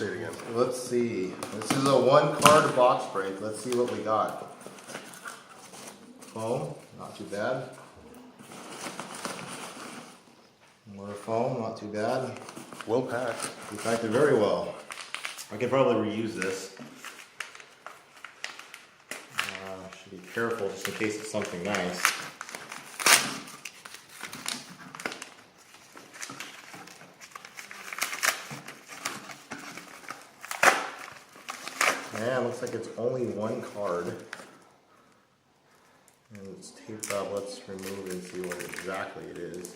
Say it again. Let's see. This is a 1-card box break. Let's see what we got. Foam, not too bad. More foam, not too bad. Well packed. We packed it very well. I could probably reuse this. Should be careful just in case it's something nice. Yeah, looks like it's only 1 card. And it's taped up. Let's remove and see what exactly it is.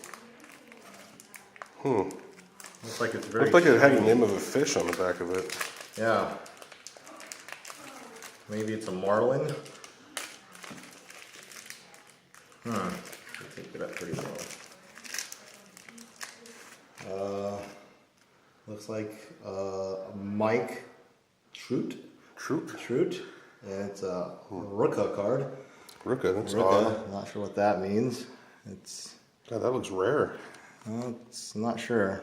Looks like it's very. Looks like it had the name of a fish on the back of it. Yeah. Maybe it's a marlin. They taped it up pretty well. Looks like Mike Trout. Trout. And it's a Ruka card. Ruka, that's Ruka, odd. not sure what that means. It's. God, that looks rare. It's not sure.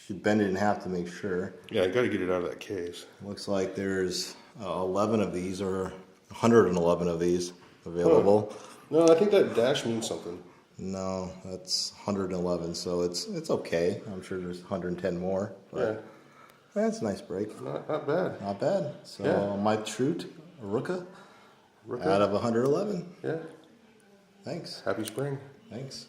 Should bend it in half to make sure. Yeah, I got to get it out of that case. Looks like there's 11 of these, or 111 of these available. Huh. No, I think that dash means something. No, that's 111, so it's okay. I'm sure there's 110 more. But that's a nice break. Not bad. Not bad. So Yeah. Mike Trout, Ruka, out of 111. Yeah. Thanks. Happy spring. Thanks.